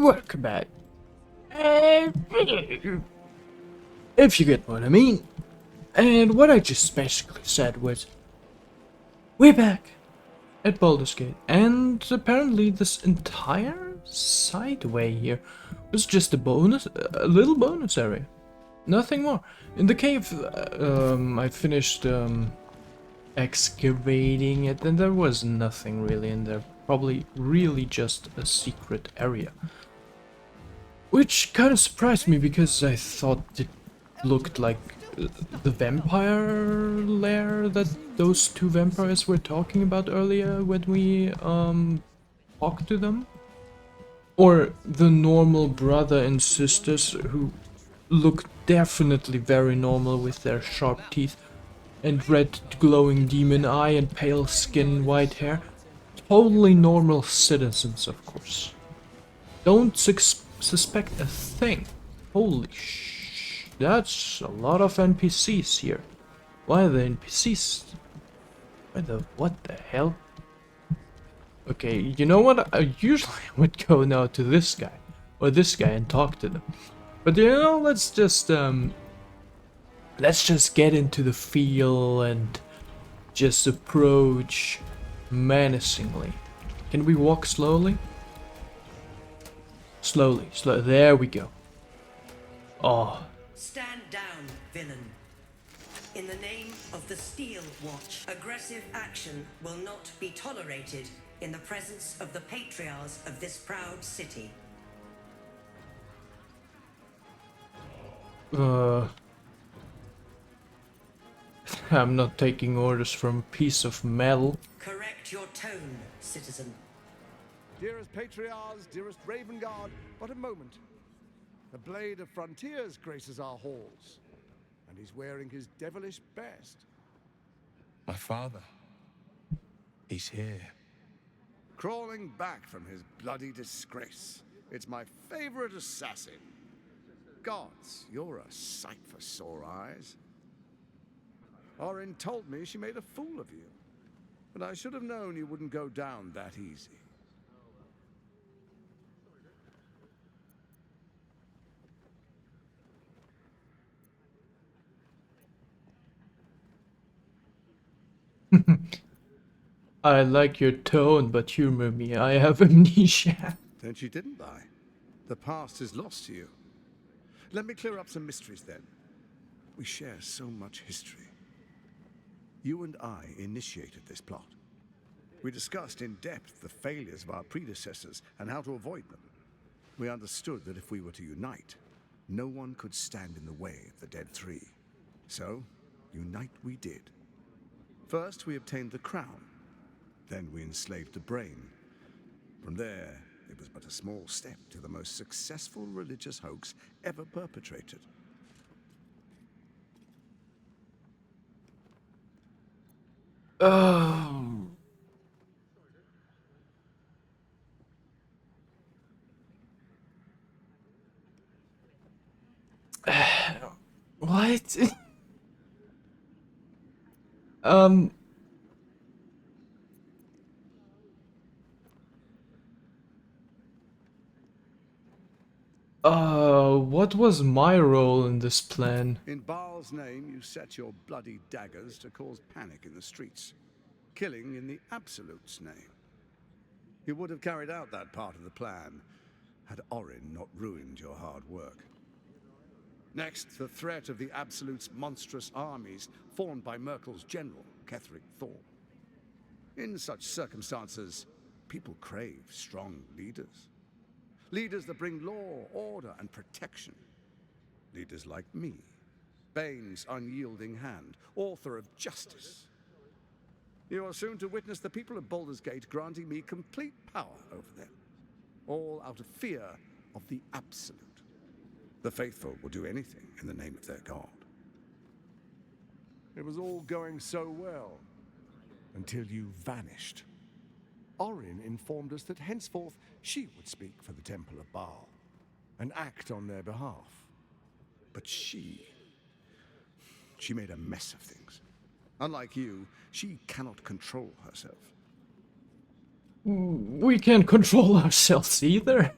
welcome back. If you get what I mean. And what I just basically said was, we're back at Baldur's Gate, and apparently this entire sideway here was just a little bonus area. Nothing more. In the cave, I finished excavating it, and there was nothing really in there. Probably really just a secret area. Which kind of surprised me, because I thought it looked like the vampire lair that those two vampires were talking about earlier when we talked to them. Or the normal brother and sisters who look definitely very normal with their sharp teeth and red glowing demon eye and pale skin, white hair. Totally normal citizens, of course. Don't suspect a thing. Holy that's a lot of NPCs here. Why are the NPCs? What the hell? Okay, you know what? I usually would go now to this guy or this guy and talk to them. But you know, let's just get into the feel and just approach menacingly. Can we walk slowly? Slowly. There we go. Oh. Stand down, villain. In the name of the Steel Watch, aggressive action will not be tolerated in the presence of the patriarchs of this proud city. I'm not taking orders from a piece of metal. Correct your tone, citizen. Dearest Patriarchs, dearest Raven Guard, but a moment. The Blade of Frontiers graces our halls, and he's wearing his devilish best. My father. He's here. Crawling back from his bloody disgrace. It's my favorite assassin. Gods, you're a sight for sore eyes. Orin told me she made a fool of you, but I should have known you wouldn't go down that easy. I like your tone, but humor me. I have amnesia. Then she didn't lie. The past is lost to you. Let me clear up some mysteries then. We share so much history. You and I initiated this plot. We discussed in depth the failures of our predecessors and how to avoid them. We understood that if we were to unite, no one could stand in the way of the Dead Three. So, unite we did. First, we obtained the crown. Then we enslaved the brain. From there, it was but a small step to the most successful religious hoax ever perpetrated. Oh. What? What was my role in this plan? In Baal's name, you set your bloody daggers to cause panic in the streets, killing in the Absolute's name. You would have carried out that part of the plan had Orin not ruined your hard work. Next, the threat of the Absolute's monstrous armies formed by Merkel's general, Ketheric Thorn. In such circumstances, people crave strong leaders. Leaders that bring law, order, and protection. Leaders like me, Bane's unyielding hand, author of justice. You are soon to witness the people of Baldur's Gate granting me complete power over them, all out of fear of the Absolute. The faithful will do anything in the name of their god. It was all going so well, until you vanished. Orin informed us that henceforth she would speak for the Temple of Baal and act on their behalf. But she made a mess of things. Unlike you, she cannot control herself. We can't control ourselves either.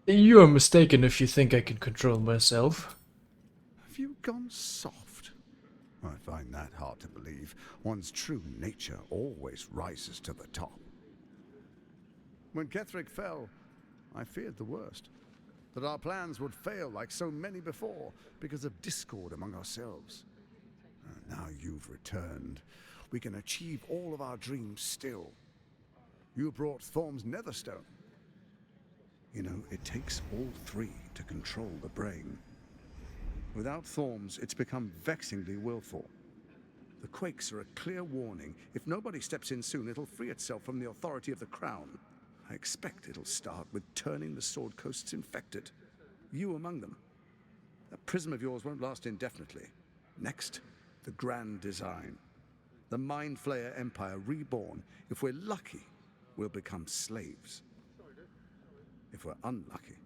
You are mistaken if you think I can control myself. Have you gone soft? I find that hard to believe. One's true nature always rises to the top. When Ketheric fell, I feared the worst. That our plans would fail like so many before because of discord among ourselves. Now you've returned. We can achieve all of our dreams still. You brought Thorm's Netherstone. You know, it takes all three to control the brain. Without Thorm's, it's become vexingly willful. The quakes are a clear warning. If nobody steps in soon, it'll free itself from the authority of the Crown. I expect it'll start with turning the Sword Coasts infected. You among them. That prism of yours won't last indefinitely. Next, the grand design. The Mind Flayer Empire reborn. If we're lucky, we'll become slaves. If we're unlucky,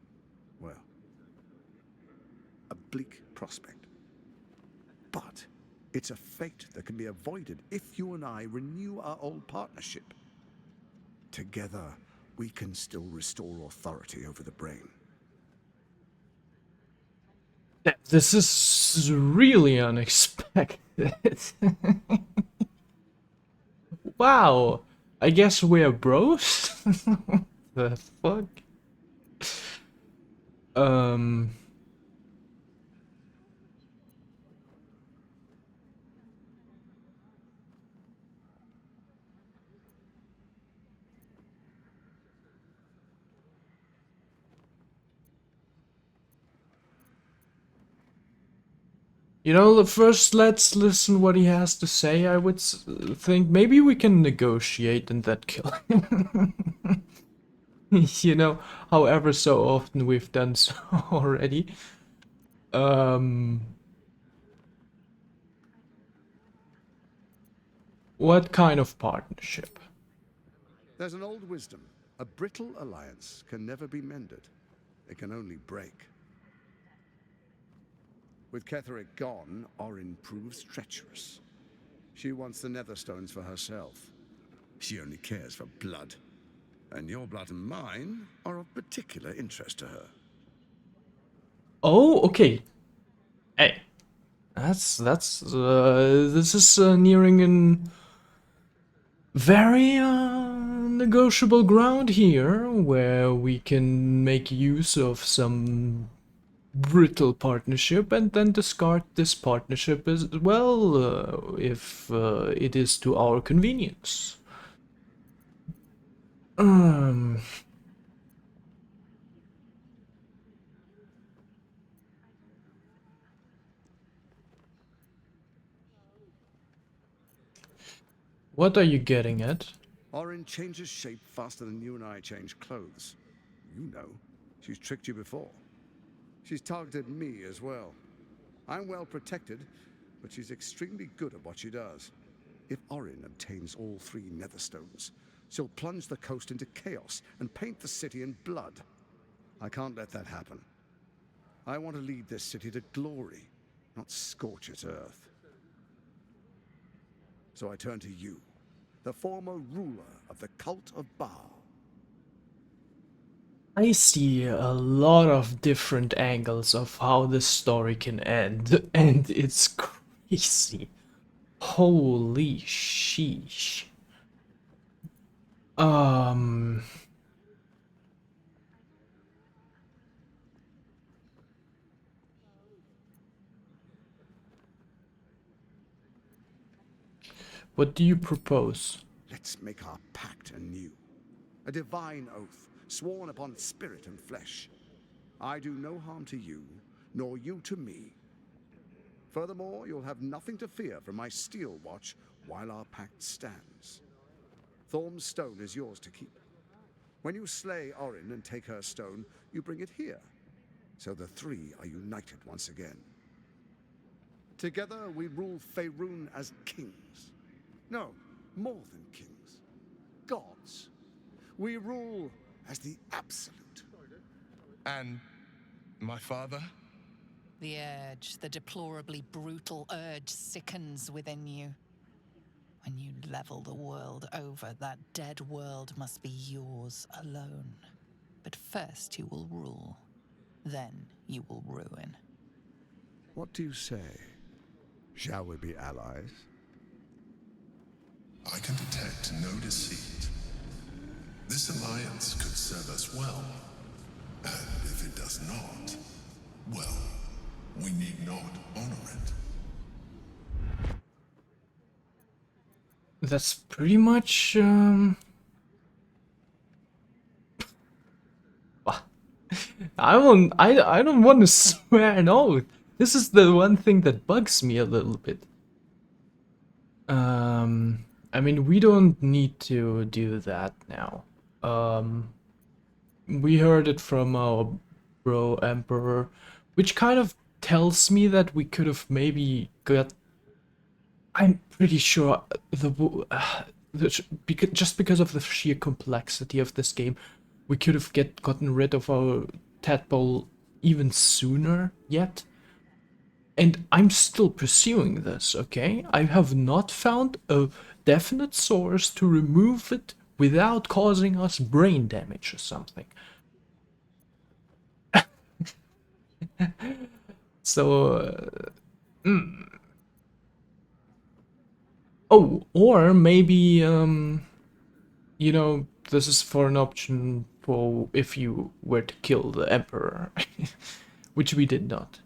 well, a bleak prospect. But it's a fate that can be avoided if you and I renew our old partnership. Together, we can still restore authority over the brain. This is really unexpected. Wow. I guess we're bros? The fuck? You know, first let's listen what he has to say. I would think maybe we can negotiate and then kill him. You know, however so often we've done so already. What kind of partnership? There's an old wisdom. A brittle alliance can never be mended. It can only break. With Ketheric gone, Orin proves treacherous. She wants the Netherstones for herself. She only cares for blood. And your blood and mine are of particular interest to her. Oh, okay. Hey, this is nearing an very negotiable ground here, where we can make use of some brittle partnership and then discard this partnership as well, if it is to our convenience. What are you getting at? Orin changes shape faster than you and I change clothes. You know, she's tricked you before. She's targeted me as well. I'm well protected, but she's extremely good at what she does. If Orin obtains all three Netherstones, she'll plunge the coast into chaos and paint the city in blood. I can't let that happen. I want to lead this city to glory, not scorch its earth. So I turn to you, the former ruler of the cult of Baal. I see a lot of different angles of how this story can end, and it's crazy. Holy sheesh. What do you propose? Let's make our pact anew. A divine oath, sworn upon spirit and flesh. I do no harm to you, nor you to me. Furthermore, you'll have nothing to fear from my steel watch while our pact stands. Thorm's stone is yours to keep. When you slay Orin and take her stone, you bring it here. So the three are united once again. Together we rule Faerun as kings. No, more than kings. Gods. We rule as the absolute. And my father? The urge, the deplorably brutal urge sickens within you. When you level the world over, that dead world must be yours alone. But first you will rule, then you will ruin. What do you say? Shall we be allies? I can detect no deceit. This alliance could serve us well. And if it does not, well, we need not honor it. That's pretty much, I don't want to swear an oath. This is the one thing that bugs me a little bit. I mean, we don't need to do that now. We heard it from our bro Emperor, which kind of tells me that we could have maybe got. I'm pretty sure just because of the sheer complexity of this game, we could have gotten rid of our tadpole even sooner yet. And I'm still pursuing this, okay? I have not found a definite source to remove it without causing us brain damage or something. So, oh, or maybe, you know, this is for an option for if you were to kill the Emperor, which we did not.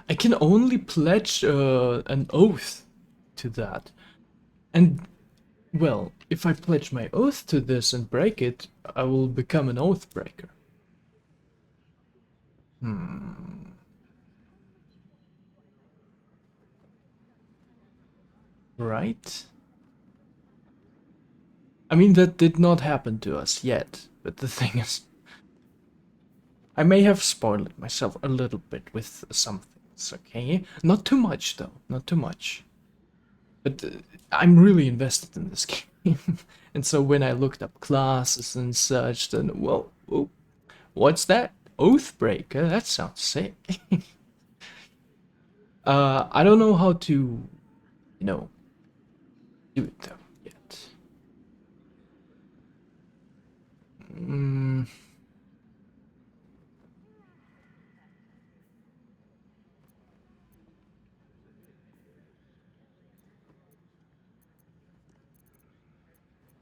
I can only pledge an oath to that. And, well, if I pledge my oath to this and break it, I will become an oath breaker. Right? I mean, that did not happen to us yet, but the thing is, I may have spoiled it myself a little bit with some things, okay? Not too much, though, not too much. But I'm really invested in this game. And so when I looked up classes and such, then, well, oh, what's that? Oathbreaker? That sounds sick. I don't know how to, you know, do it though yet.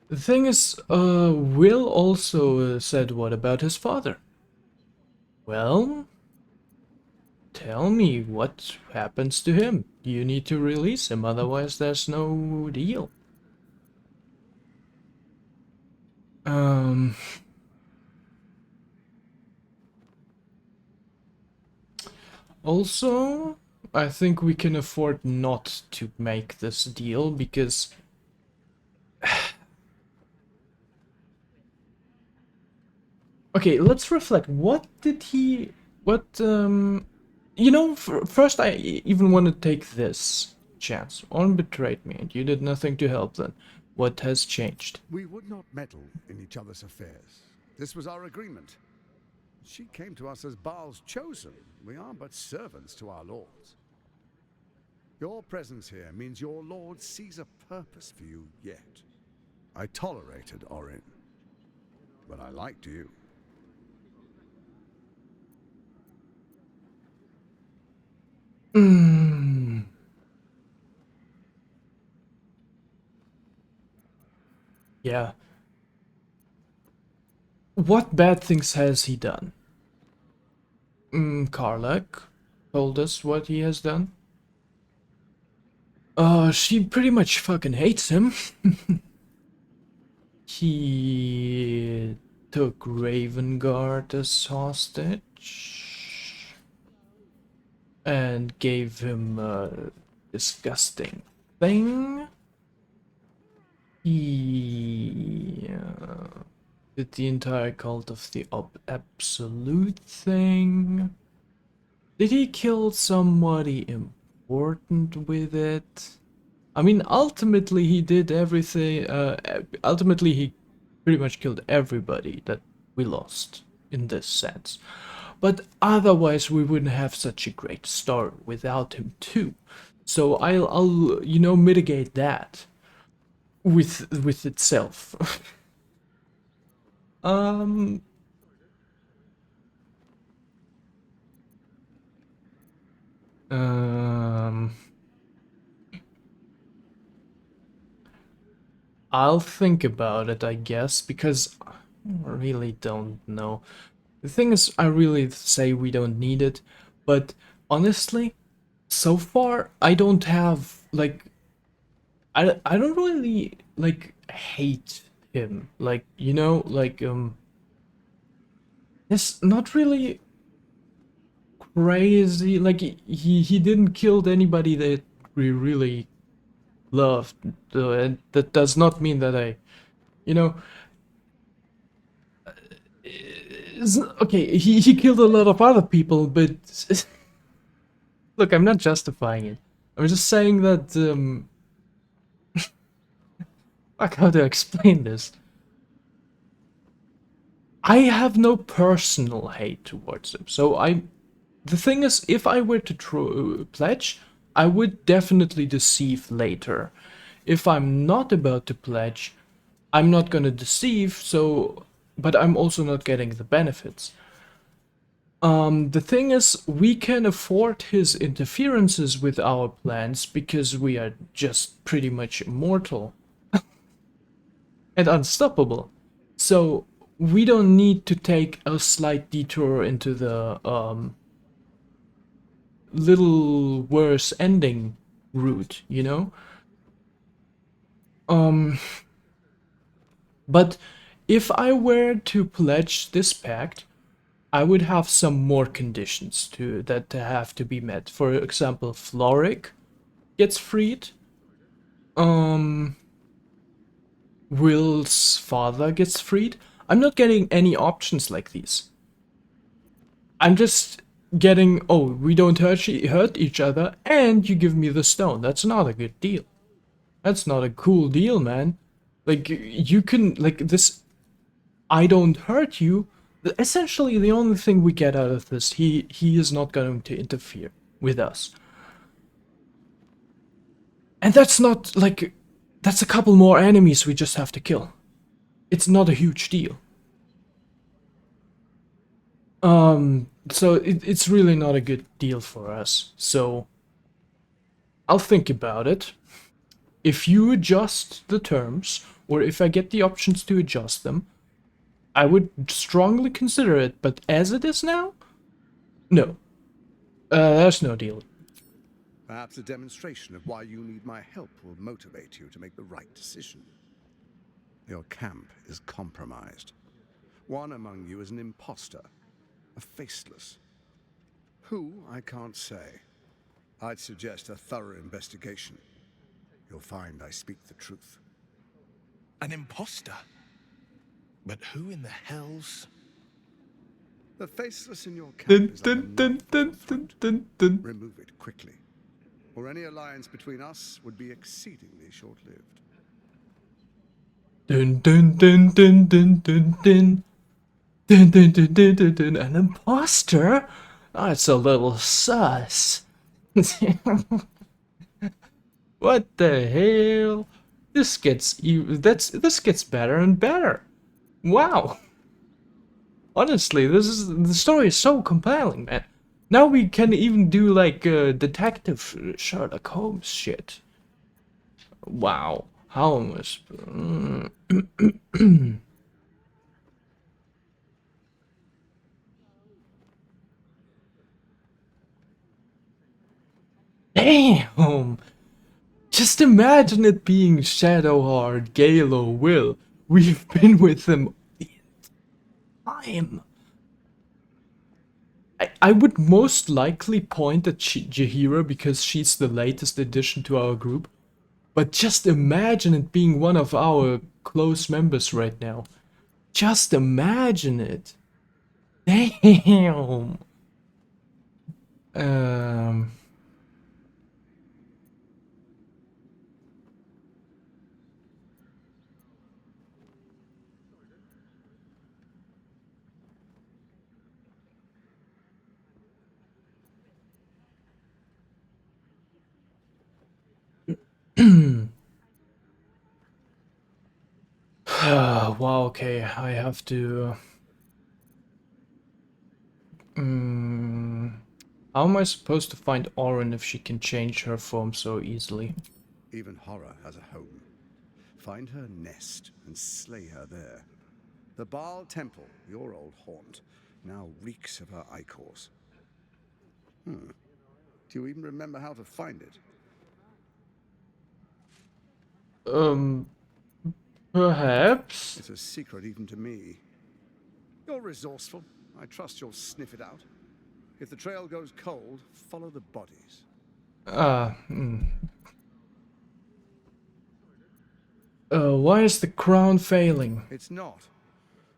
The thing is, Will also said what about his father? Well, tell me what happens to him. You need to release him, otherwise there's no deal. Also, I think we can afford not to make this deal because okay, let's reflect. What did he you know, first I even want to take this chance. Orn betrayed me and you did nothing to help then. What has changed? We would not meddle in each other's affairs. This was our agreement. She came to us as Baal's chosen. We are but servants to our lords. Your presence here means your lord sees a purpose for you yet. I tolerated Orin, but I liked you. Yeah. What bad things has he done? Karlak told us what he has done. She pretty much fucking hates him. He took Ravengard as hostage and gave him a disgusting thing. Yeah. Did the entire cult of the absolute thing? Did he kill somebody important with it? I mean, ultimately he did everything. Ultimately he pretty much killed everybody that we lost in this sense. But otherwise we wouldn't have such a great story without him too. So I'll you know, mitigate that with itself. um um I'll think about it, I guess, because I really don't know. The thing is, I really say we don't need it, but honestly, so far I don't have like I don't really like hate him. Like, you know, like it's not really crazy. Like he didn't kill anybody that we really loved. And that does not mean that I, you know, okay, he killed a lot of other people, but look, I'm not justifying it. I'm just saying that fuck, how to explain this? I have no personal hate towards him. So the thing is, if I were to pledge, I would definitely deceive later. If I'm not about to pledge, I'm not gonna deceive, so, but I'm also not getting the benefits. The thing is, we can afford his interferences with our plans because we are just pretty much immortal and unstoppable. So we don't need to take a slight detour into the little worse ending route, you know? Um, but if I were to pledge this pact, I would have some more conditions that have to be met. For example, Floric gets freed. Um, Will's father gets freed. I'm not getting any options like these. I'm just getting, oh, we don't hurt each other, and you give me the stone. That's not a good deal. That's not a cool deal, man. Like, you can, like, this, I don't hurt you. Essentially, the only thing we get out of this, he is not going to interfere with us. And that's not, like, that's a couple more enemies we just have to kill. It's not a huge deal. So it's really not a good deal for us. So I'll think about it. If you adjust the terms, or if I get the options to adjust them, I would strongly consider it, but as it is now, no. There's no deal. Perhaps a demonstration of why you need my help will motivate you to make the right decision. Your camp is compromised. One among you is an imposter, a faceless. Who, I can't say. I'd suggest a thorough investigation. You'll find I speak the truth. An imposter? But who in the hell's... The faceless in your Dun, camp is like a dun, dun, knife dun, in your dun, throat. dun, dun. Remove it quickly, or any alliance between us would be exceedingly short-lived. Dun, dun, dun, dun, dun, dun, dun. Dun, dun, dun, dun, dun, dun. An imposter? That's a little sus. What the hell? This gets this gets better and better. Wow. Honestly, the story is so compelling, man. Now we can even do like detective Sherlock Holmes shit. Wow. How much? Damn. Just imagine it being Shadowheart, Gale, or Will. We've been with them the time. I would most likely point at Jaheira because she's the latest addition to our group. But just imagine it being one of our close members right now. Just imagine it. Damn. Um. Wow, okay, I have to... how am I supposed to find Orin if she can change her form so easily? Even horror has a home. Find her nest and slay her there. The Baal Temple, your old haunt, now reeks of her ichors. Do you even remember how to find it? Perhaps? It's a secret even to me. You're resourceful. I trust you'll sniff it out. If the trail goes cold, follow the bodies. Why is the crown failing? It's not.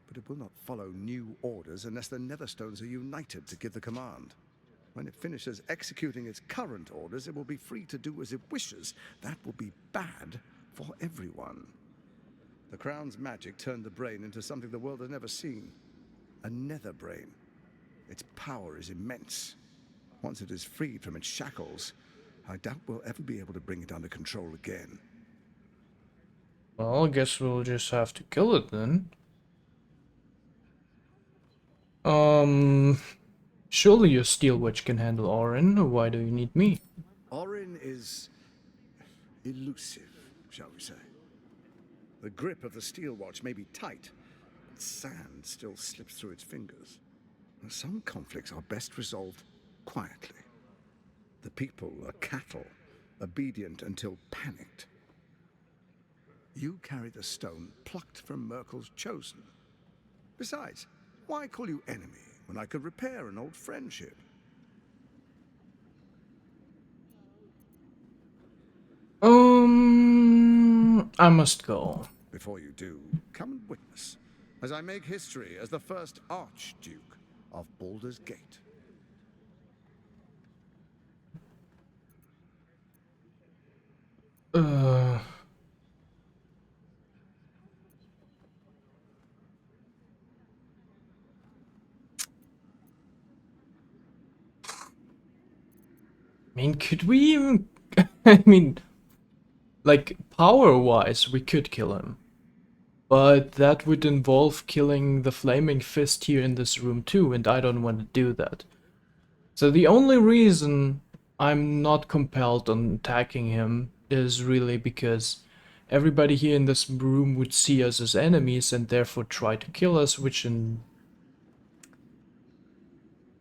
But it will not follow new orders unless the Netherstones are united to give the command. When it finishes executing its current orders, it will be free to do as it wishes. That will be bad for everyone. The Crown's magic turned the brain into something the world has never seen. A nether brain. Its power is immense. Once it is freed from its shackles, I doubt we'll ever be able to bring it under control again. Well, I guess we'll just have to kill it then. Surely your steel witch can handle Orin. Why do you need me? Orin is elusive, shall we say. The grip of the steel watch may be tight, but sand still slips through its fingers. Some conflicts are best resolved quietly. The people are cattle, obedient until panicked. You carry the stone plucked from Merkel's chosen. Besides, why call you enemy when I could repair an old friendship? I must go. Before you do, come and witness, as I make history as the first Archduke of Baldur's Gate. I mean, could we even... I mean, like, power-wise, we could kill him. But that would involve killing the Flaming Fist here in this room too, and I don't want to do that. So the only reason I'm not compelled on attacking him is really because everybody here in this room would see us as enemies and therefore try to kill us, which in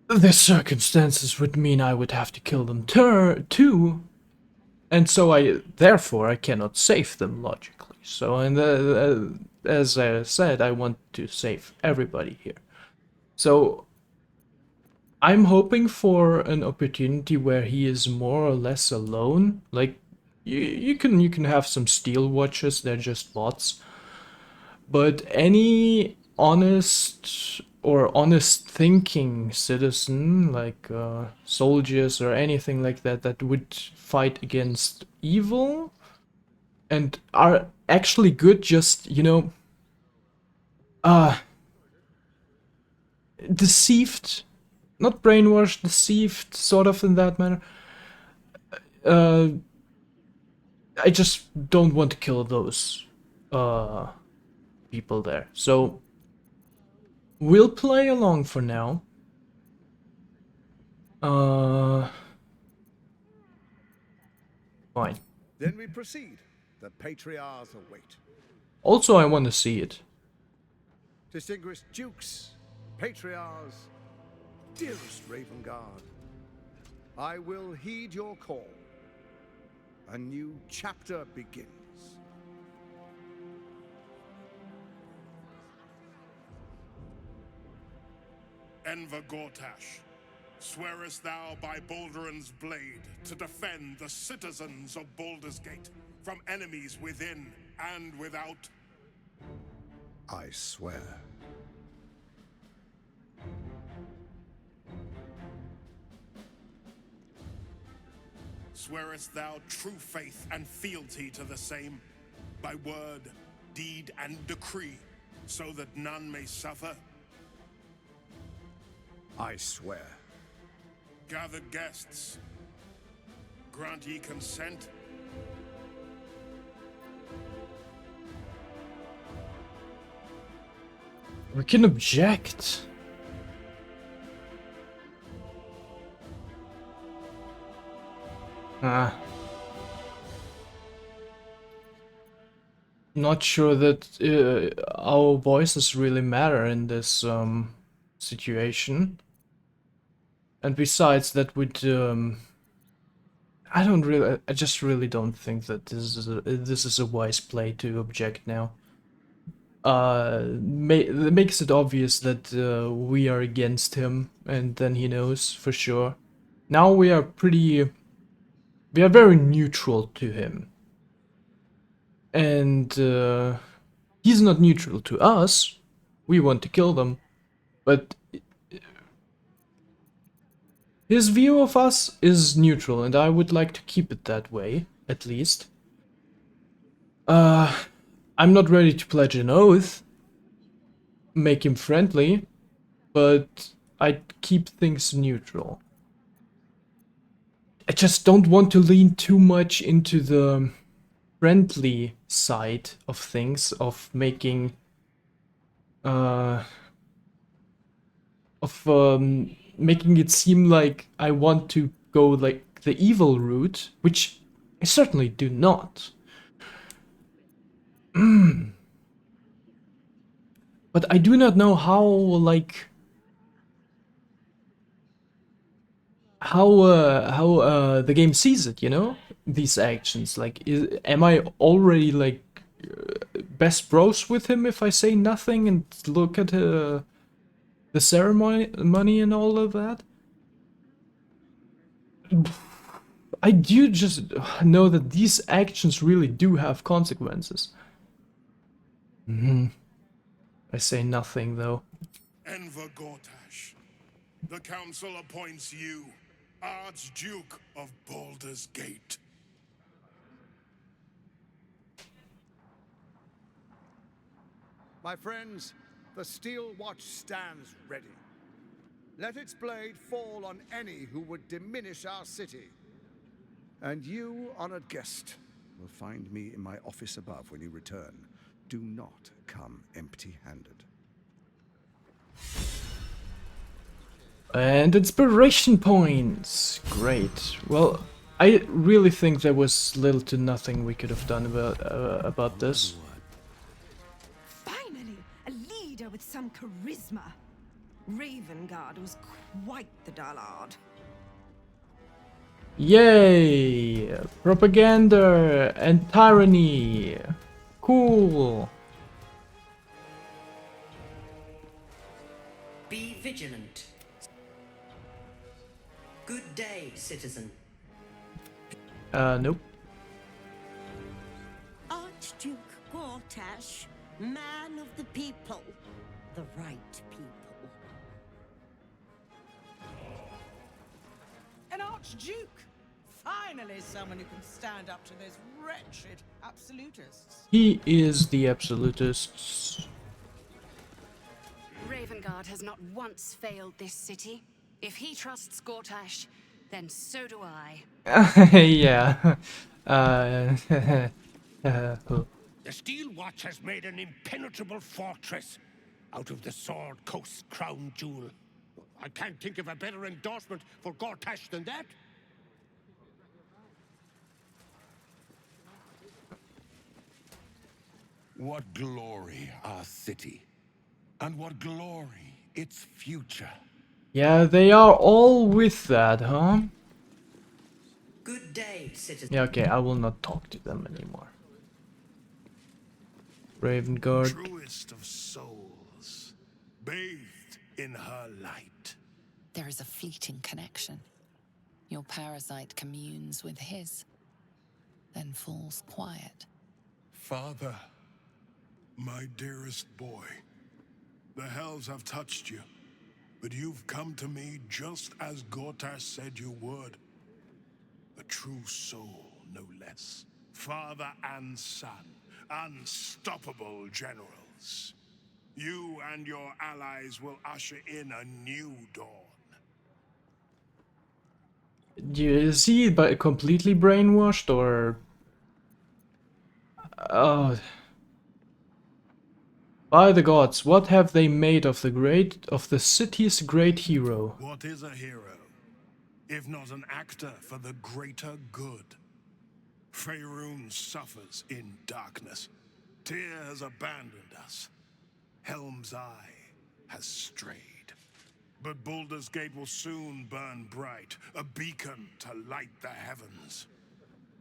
the circumstances would mean I would have to kill them too. And so therefore I cannot save them logically. So, and as I said, I want to save everybody here. So I'm hoping for an opportunity where he is more or less alone. Like you can have some steel watches, they're just bots. But any honest or honest thinking citizen, like soldiers or anything like that, that would fight against evil and are actually good, just, you know, deceived, not brainwashed, deceived, sort of in that manner. I just don't want to kill those people there. So we'll play along for now. Fine. Then we proceed. The Patriarchs await. Also, I want to see it. Distinguished Dukes, Patriarchs, dearest Ravengard, I will heed your call. A new chapter begins. Enver Gortash, Swearest thou by Balduran's blade to defend the citizens of Baldur's Gate from enemies within and without? I swear. Swearest thou true faith and fealty to the same, by word, deed, and decree, so that none may suffer? I swear. Gathered guests, grant ye consent? We can object. Not sure that our voices really matter in this situation. And besides, that would I just really don't think that this is a wise play to object now. It makes it obvious that we are against him, and then he knows for sure. Now we are very neutral to him. And he's not neutral to us. We want to kill them. But his view of us is neutral, and I would like to keep it that way, at least. I'm not ready to pledge an oath, make him friendly, but I'd keep things neutral. I just don't want to lean too much into the friendly side of things, of making making it seem like I want to go like the evil route, which I certainly do not. But I do not know how, like, how the game sees it, you know? These actions, like, am I already, like, best bros with him if I say nothing and look at the ceremony and all of that? I do just know that these actions really do have consequences. I say nothing, though. Enver Gortash, the council appoints you Archduke of Baldur's Gate. My friends, the Steel Watch stands ready. Let its blade fall on any who would diminish our city. And you, honored guest, will find me in my office above when you return. Do not come empty-handed. And inspiration points! Great. Well, I really think there was little to nothing we could have done about this. Finally, a leader with some charisma. Ravengard was quite the dullard. Yay! Propaganda and tyranny! Cool! Be vigilant. Good day, citizen. Nope. Archduke Gortash, man of the people. The right people. An Archduke! Finally someone who can stand up to those wretched absolutists. He is the absolutist. Ravengard has not once failed this city. If he trusts Gortash, then so do I. Yeah. The Steel Watch has made an impenetrable fortress out of the Sword Coast crown jewel. I can't think of a better endorsement for Gortash than that. What glory our city, and what glory its future. Yeah, they are all with that, huh? Good day, citizen. Yeah, okay, I will not talk to them anymore. Ravengard. Truest of souls, bathed in her light. There is a fleeting connection. Your parasite communes with his, then falls quiet. Father, my dearest boy, the hells have touched you, but you've come to me just as Gortash said you would. A true soul, no less. Father and son, unstoppable generals. You and your allies will usher in a new dawn. Is he completely brainwashed, or... Oh... By the gods, what have they made of the city's great hero? What is a hero, if not an actor for the greater good? Faerun suffers in darkness. Tyr has abandoned us. Helm's Eye has strayed. But Baldur's Gate will soon burn bright, a beacon to light the heavens.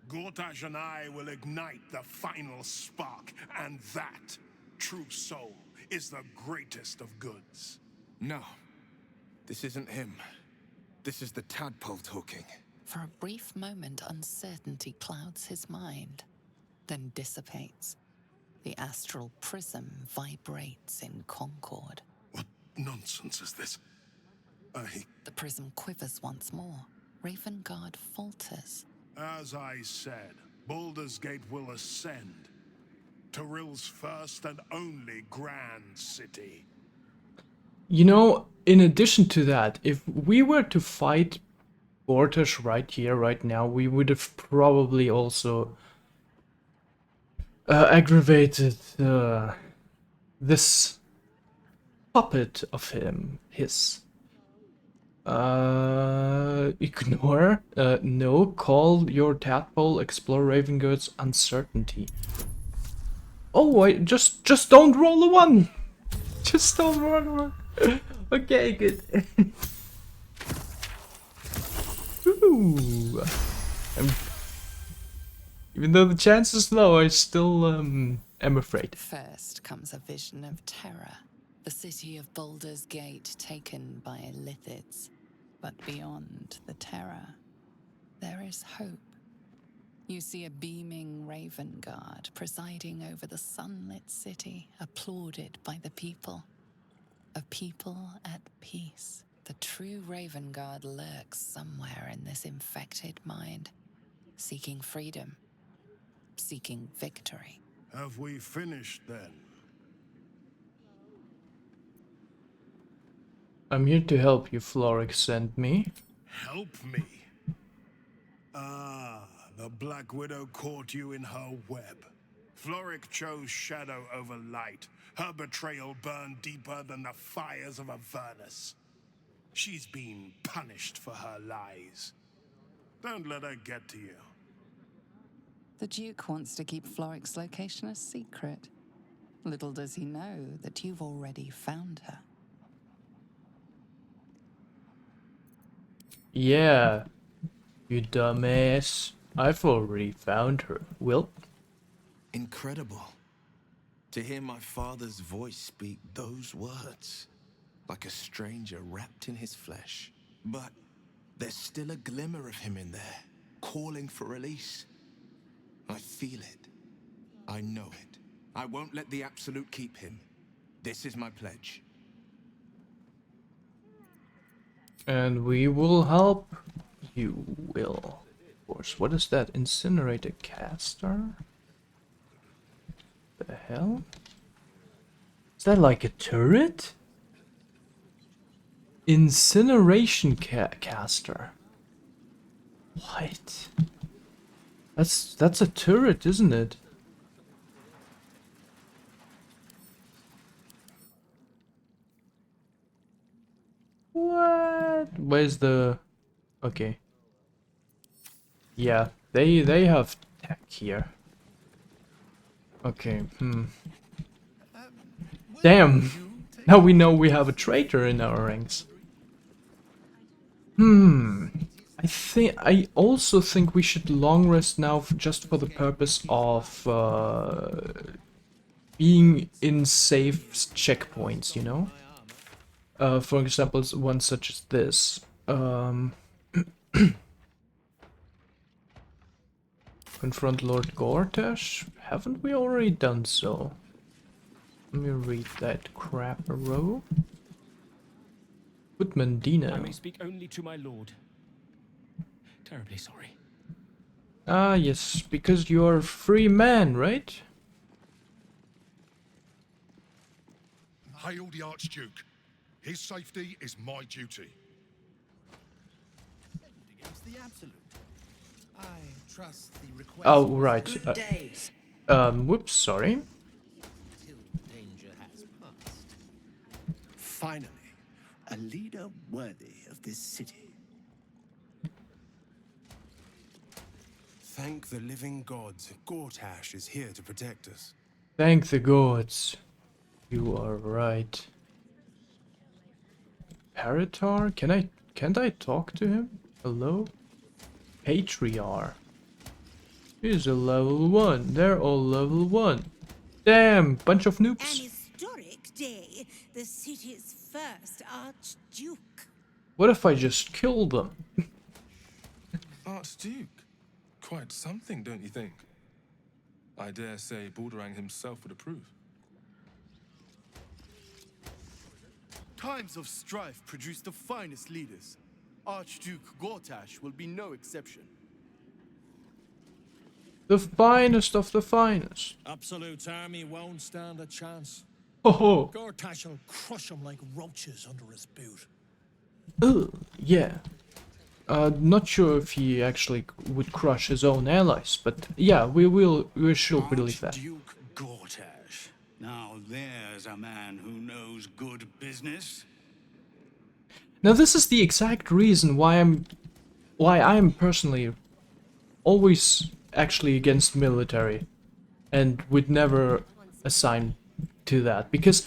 Gortash and I will ignite the final spark, and that, true soul, is the greatest of goods. No, this isn't him. This is the tadpole talking. For a brief moment, uncertainty clouds his mind, then dissipates. The astral prism vibrates in concord. What nonsense is this? The prism quivers once more. Ravengard falters. As I said, Baldur's Gate will ascend. Tyrill's first and only grand city. You know, in addition to that, if we were to fight Gortash right here, right now, we would have probably also aggravated this puppet of his. Ignore. No, call your tadpole, explore Ravengard's uncertainty. Oh, just don't roll a 1! Just don't roll a 1. Okay, good. Ooh. Even though the chance is low, I still am afraid. First comes a vision of terror. The city of Baldur's Gate taken by lithids. But beyond the terror, there is hope. You see a beaming Ravengard presiding over the sunlit city, applauded by the people. A people at peace. The true Ravengard lurks somewhere in this infected mind, seeking freedom, seeking victory. Have we finished then? I'm here to help you, Florrick sent me. Help me? Ah, the Black Widow caught you in her web. Florrick chose shadow over light. Her betrayal burned deeper than the fires of Avernus. She's been punished for her lies. Don't let her get to you. The Duke wants to keep Florrick's location a secret. Little does he know that you've already found her. Yeah, you dumbass. I've already found her. Will? Incredible. To hear my father's voice speak those words, like a stranger wrapped in his flesh. But there's still a glimmer of him in there, calling for release. I feel it. I know it. I won't let the Absolute keep him. This is my pledge. And we will help you, Will. Of course. What is that? Incinerator caster? The hell? Is that like a turret? Incineration caster. What? That's a turret, isn't it? What? Where's the... Okay. Yeah, they have tech here. Okay, Damn! Now we know we have a traitor in our ranks. I also think we should long rest now just for the purpose of being in safe checkpoints, you know? For example, one such as this. Confront Lord Gortash? Haven't we already done so? Let me read that crap a row. Woodman Dino. I may speak only to my lord. Terribly sorry. Ah, yes, because you're a free man, right? Hail the Archduke. His safety is my duty. Against the absolute. I trust the request. Oh, right. Good day. Whoops, sorry. Till danger has passed. Finally, a leader worthy of this city. Thank the living gods. Gortash is here to protect us. Thank the gods. You are right. Paratar? Can't I talk to him? Hello? Patriarch. He's a level 1. They're all level 1. Damn, bunch of An noobs. historic day. The city's first Archduke. What if I just kill them? Archduke? Quite something, don't you think? I dare say Baldur himself would approve. Times of strife produce the finest leaders. Archduke Gortash will be no exception. The finest of the finest. Absolute army won't stand a chance. Oh, Gortash will crush them like roaches under his boot. yeah. Not sure if he actually would crush his own allies, but yeah, we should believe that. Archduke Gortash. Now there's a man who knows good business. Now this is the exact reason why I'm personally always actually against military and would never assign to that, because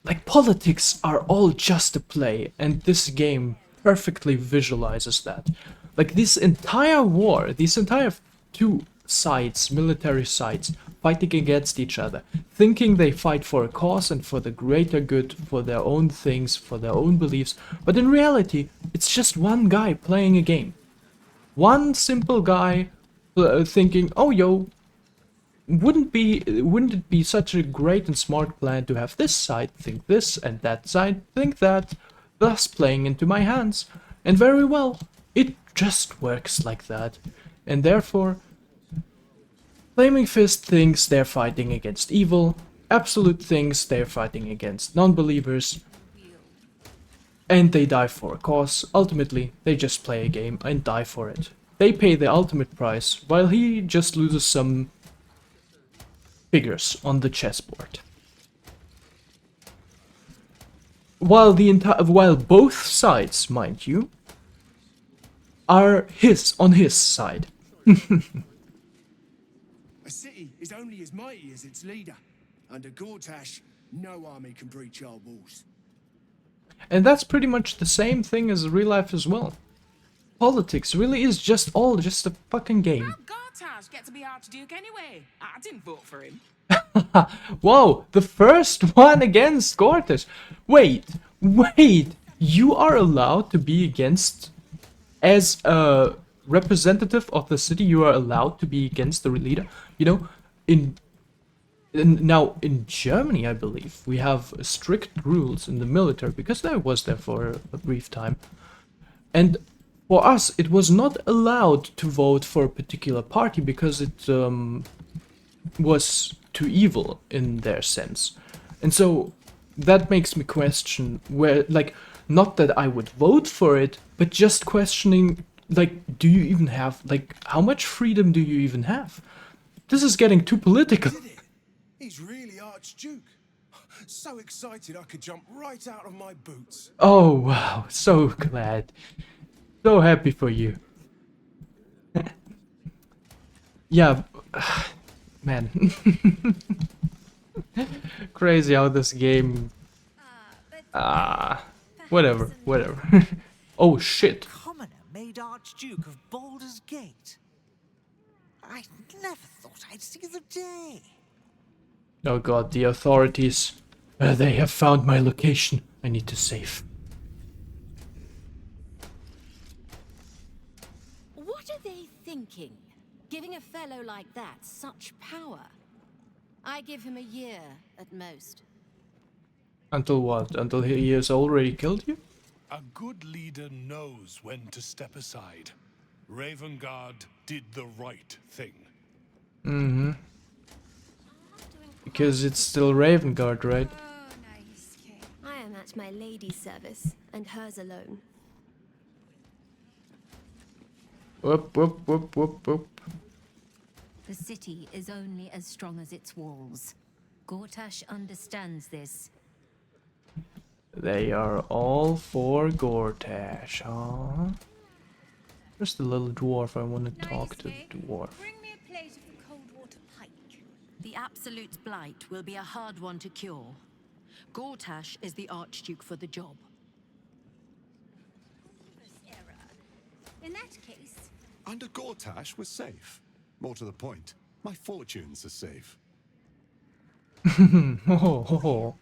like politics are all just a play, and this game perfectly visualizes that. Like this entire war, these entire two sides, military sides, fighting against each other, thinking they fight for a cause and for the greater good, for their own things, for their own beliefs, but in reality, it's just one guy playing a game. One simple guy thinking, oh yo, wouldn't it be such a great and smart plan to have this side think this and that side think that, thus playing into my hands. And very well, it just works like that. And therefore, Flaming Fist thinks they're fighting against evil, Absolute thinks they're fighting against non-believers, and they die for a cause. Ultimately, they just play a game and die for it. They pay the ultimate price, while he just loses some figures on the chessboard. While both sides, mind you, are on his side. A city is only as mighty as its leader. Under Gortash, no army can breach our walls. And that's pretty much the same thing as real life as well. Politics really is just a fucking game. Gortash get to be Archduke anyway. I didn't vote for him. Whoa, the first one against Gortash. Wait, you are allowed to be against, as a representative of the city, you are allowed to be against the leader. You know, now in Germany, I believe, we have strict rules in the military, because I was there for a brief time. And for us, it was not allowed to vote for a particular party because it was too evil in their sense. And so that makes me question where, like, not that I would vote for it, but just questioning, like, do you even have, like, how much freedom do you even have? This is getting too political. He's really Archduke. So excited I could jump right out of my boots. Oh wow, so glad. So happy for you. Yeah, man. Crazy how this game... whatever. Oh shit. Commoner made Archduke of Baldur's Gate. I never thought I'd see the day. Oh god, the authorities. They have found my location. I need to save. What are they thinking? Giving a fellow like that such power? I give him a year at most. Until what? Until he has already killed you? A good leader knows when to step aside. Ravengard did the right thing. Mm-hmm. Because it's still Ravengard, right? I am at my lady's service, and hers alone. Whoop, whoop, whoop, whoop, whoop. The city is only as strong as its walls. Gortash understands this. They are all for Gortash, huh? Where's the little dwarf? I want to talk to the dwarf. Bring me a plate of the cold water pike. The Absolute Blight will be a hard one to cure. Gortash is the Archduke for the job. In that case... Under Gortash, we're safe. More to the point, my fortunes are safe. Oh.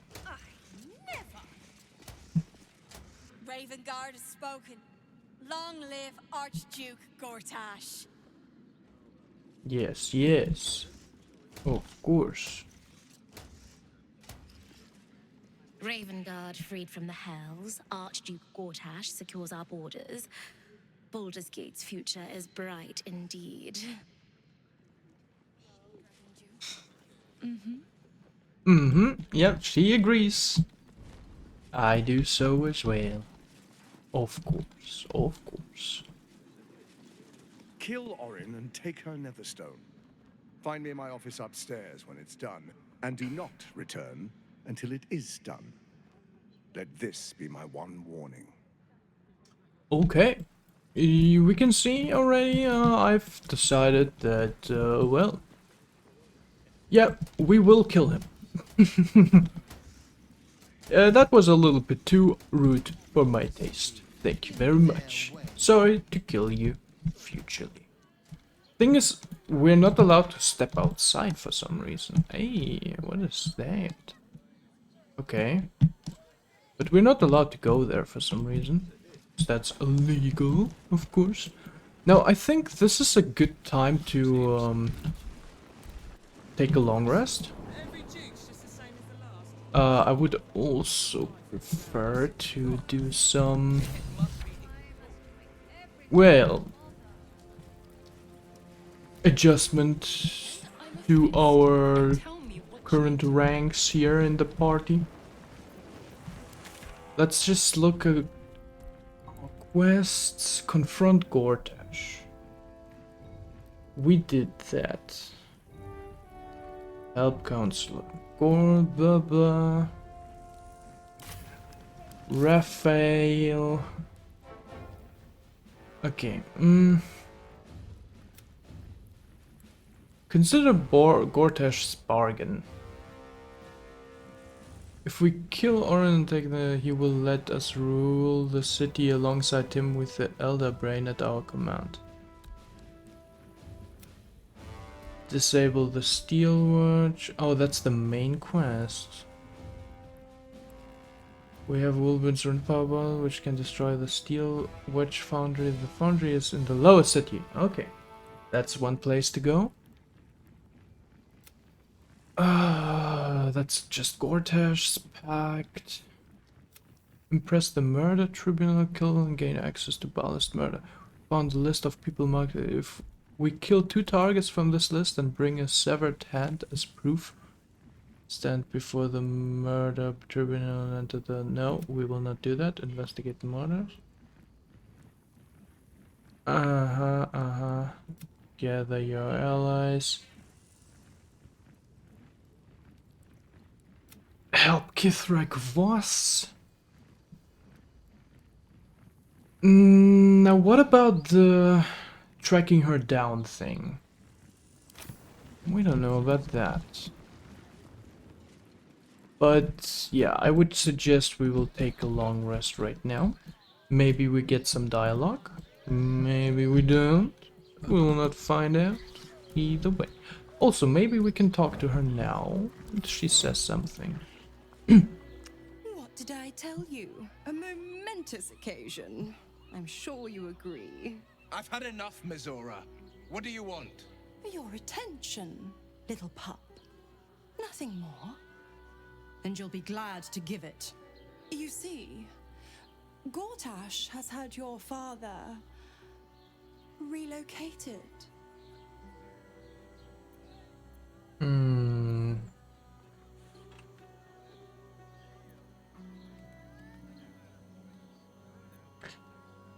Ravengard has spoken. Long live Archduke Gortash. Yes, yes. Of course. Ravengard freed from the Hells. Archduke Gortash secures our borders. Baldur's Gate's future is bright indeed. Yep, she agrees. I do so as well. Of course, of course. Kill Orin and take her Netherstone. Find me in my office upstairs when it's done, and do not return until it is done. Let this be my one warning. Okay. We can see already, I've decided that, well... Yeah, we will kill him. That was a little bit too rude for my taste. Thank you very much. Sorry to kill you futurely. Thing is, we're not allowed to step outside for some reason. Hey, what is that? Okay. But we're not allowed to go there for some reason. That's illegal, of course. Now, I think this is a good time to take a long rest. I would also prefer to do some... Well... adjustment to our current ranks here in the party. Let's just look at quests. Confront Gortash. We did that. Help counselor. Blah blah. Raphael. Okay. Consider Gortash's bargain. If we kill Orin and take he will let us rule the city alongside him with the Elder Brain at our command. Disable the Steel Watch. Oh, that's the main quest. We have Wolver's Rune Powerball, which can destroy the Steel Watch Foundry. The foundry is in the lowest city. Okay, that's one place to go. That's just Gortash's pact. Impress the murder tribunal, kill and gain access to ballast murder. Found a list of people marked. If we kill 2 targets from this list and bring a severed hand as proof, stand before the murder tribunal and enter the... No, we will not do that. Investigate the murders. Gather your allies. Help Kithrak Voss. Now what about the tracking her down thing? We don't know about that. But yeah, I would suggest we will take a long rest right now. Maybe we get some dialogue. Maybe we don't. We will not find out. Either way. Also, maybe we can talk to her now. She says something. What did I tell you? A momentous occasion. I'm sure you agree. I've had enough, Mizora. What do you want? Your attention, little pup. Nothing more. And you'll be glad to give it. You see, Gortash has had your father relocated.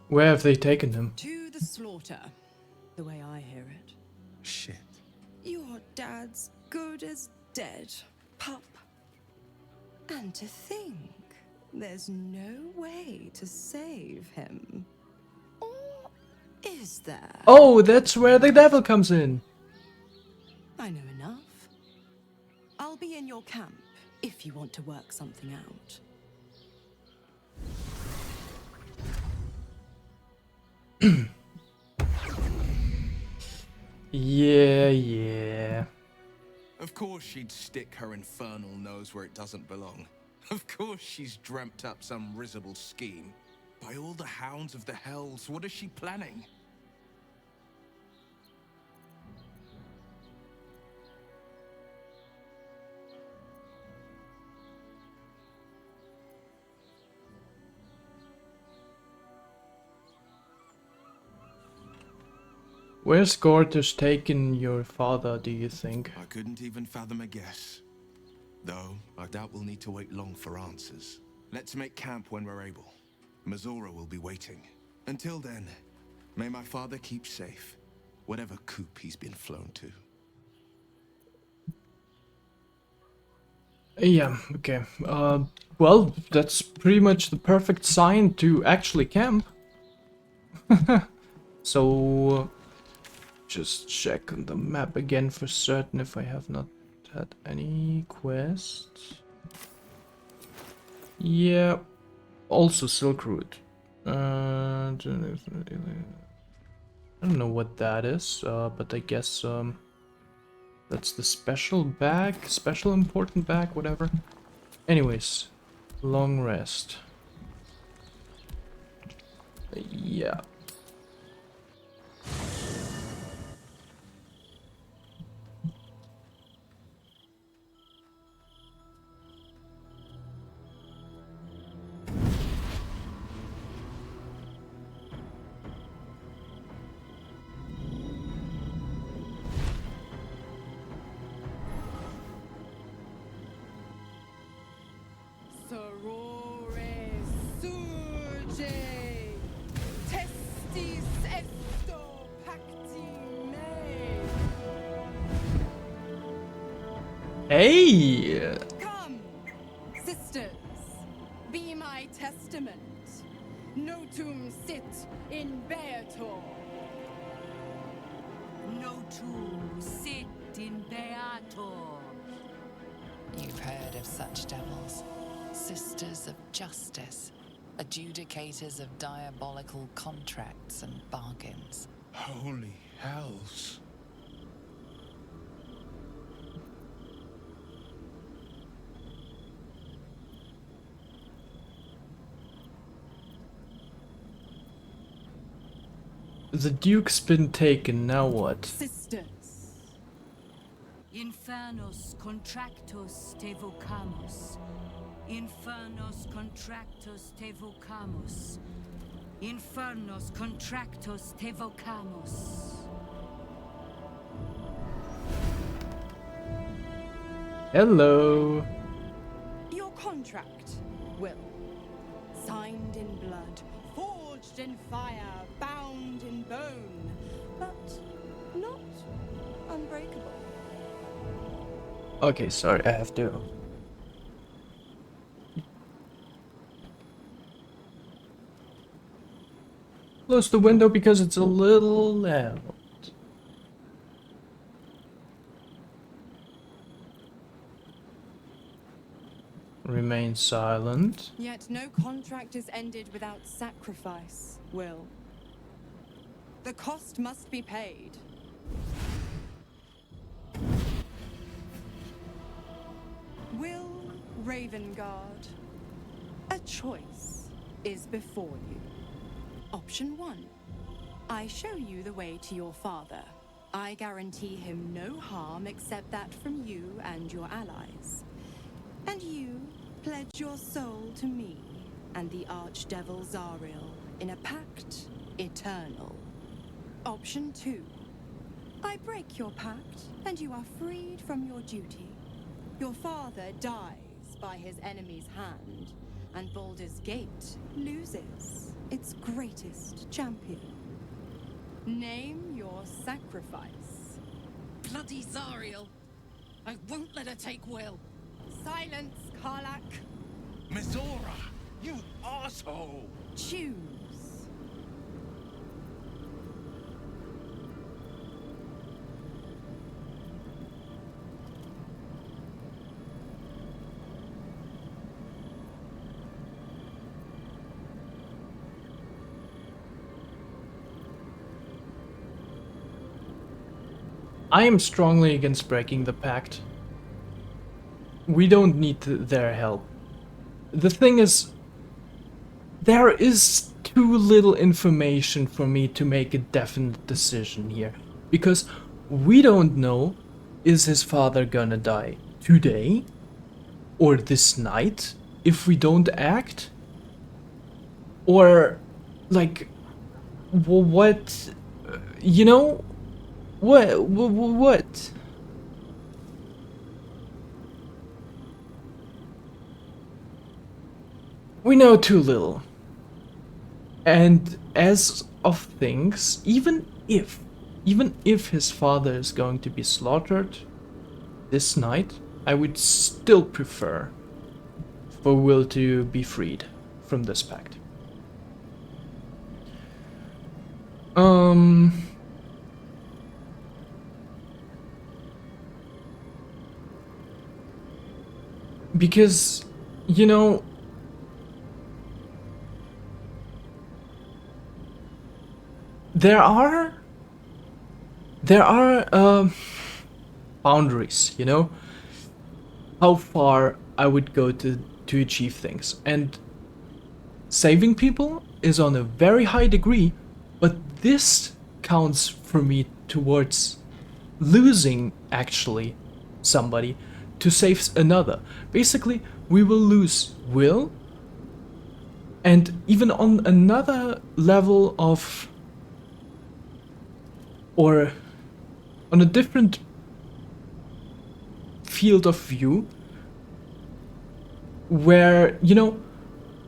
Where have they taken him? To the slaughter, the way I hear it. Shit. Your dad's good as dead, pup. And to think, there's no way to save him. Or is there? Oh, that's where the devil comes in. I know enough. I'll be in your camp if you want to work something out. Yeah. Of course she'd stick her infernal nose where it doesn't belong. Of course she's dreamt up some risible scheme. By all the hounds of the hells, what is she planning? Where's Gortash taken your father, do you think? I couldn't even fathom a guess. Though, I doubt we'll need to wait long for answers. Let's make camp when we're able. Mizora will be waiting. Until then, may my father keep safe, whatever coop he's been flown to. Yeah, okay. Well, that's pretty much the perfect sign to actually camp. So, just check on the map again for certain if I have not had any quests. Yeah, also Silk Route. I don't know what that is, but I guess that's the special bag, special important bag, whatever. Anyways, long rest. Yeah. Sorore surge, testis esto pacti me. Hey! Come, sisters, be my testament. Notum sit in Beator. Notum sit in Beator. You've heard of such devils. Sisters of justice. Adjudicators of diabolical contracts and bargains. Holy hells. The Duke's been taken, now what? Sisters. Infernos contractos te vocamus. Infernos contractos te vocamus. Infernos contractos te vocamus. Hello. Your contract, Will. Signed in blood, forged in fire, bound in bone, but not unbreakable. Okay, sorry, I have to. Close the window because it's a little loud. Remain silent. Yet no contract is ended without sacrifice, Will. The cost must be paid. Will Raven. Ravengard, a choice is before you. Option 1. I show you the way to your father. I guarantee him no harm except that from you and your allies. And you pledge your soul to me and the Archdevil Zariel in a pact eternal. Option 2. I break your pact and you are freed from your duty. Your father dies by his enemy's hand, and Baldur's Gate loses its greatest champion. Name your sacrifice. Bloody Zariel! I won't let her take Will. Silence, Karlak. Mizora, you asshole! Choose. I am strongly against breaking the pact. We don't need their help. The thing is, there is too little information for me to make a definite decision here. Because we don't know, is his father gonna die today? Or this night, if we don't act? Or, like, what, you know? What? We know too little. And as of things, even if his father is going to be slaughtered this night, I would still prefer for Will to be freed from this pact. Because, you know, there are boundaries, you know, how far I would go to achieve things, and saving people is on a very high degree, but this counts for me towards losing actually somebody to save another. Basically, we will lose Will, and even on another level of, or on a different field of view, where, you know,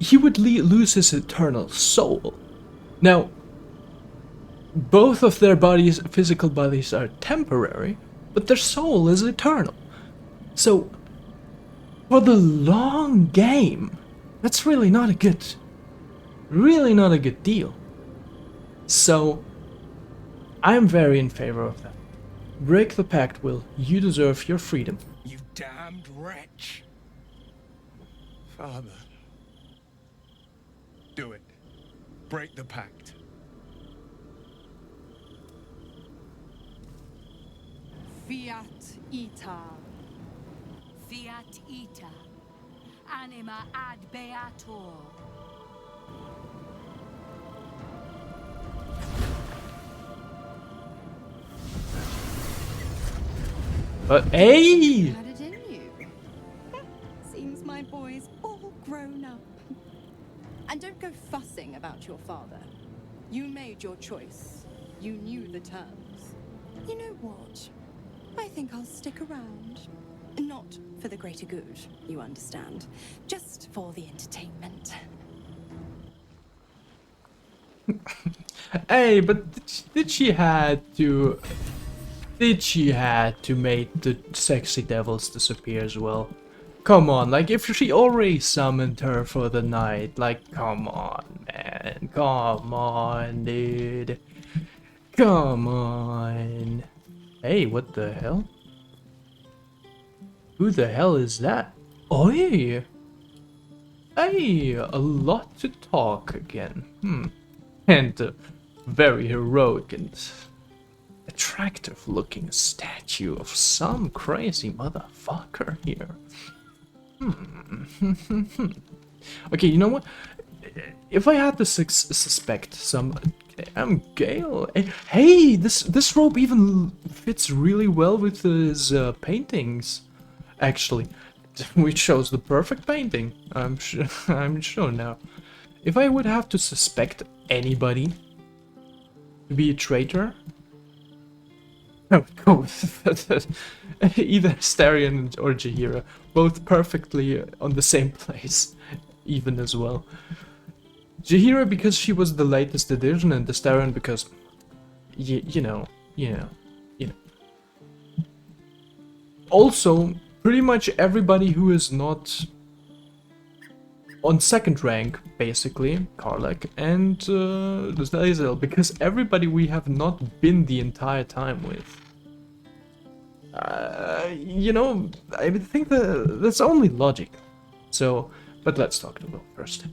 he would lose his eternal soul. Now, both of their bodies, physical bodies, are temporary, but their soul is eternal. So, for the long game, that's really not a good deal. So, I'm very in favor of that. Break the pact, Will. You deserve your freedom. You damned wretch. Father. Do it. Break the pact. Fiat Ita. Fiat ita, anima ad beator. Hey! Had it in you. Seems my boy's all grown up. And don't go fussing about your father. You made your choice. You knew the terms. You know what? I think I'll stick around. Not for the greater good, you understand. Just for the entertainment. Hey, but did she had to make the sexy devils disappear as well? Come on, like, if she already summoned her for the night, like, come on, man. Come on, dude. Come on. Hey, what the hell? Who the hell is that? Oi! Hey, a lot to talk again. And a very heroic and attractive looking statue of some crazy motherfucker here. Okay, you know what? If I had to suspect some... Gale. Hey, this robe even fits really well with his paintings, actually. Which shows the perfect painting, I'm sure. I'm sure now. If I would have to suspect anybody to be a traitor, I would go with either Starion or Jaheira, both perfectly on the same place, even as well. Jaheira because she was the latest edition, and the Starion because, you know. Also, pretty much everybody who is not on second rank, basically, Karlach and Lae'zel, because everybody we have not been the entire time with. You know, I think that's only logic. So, but let's talk to Will first.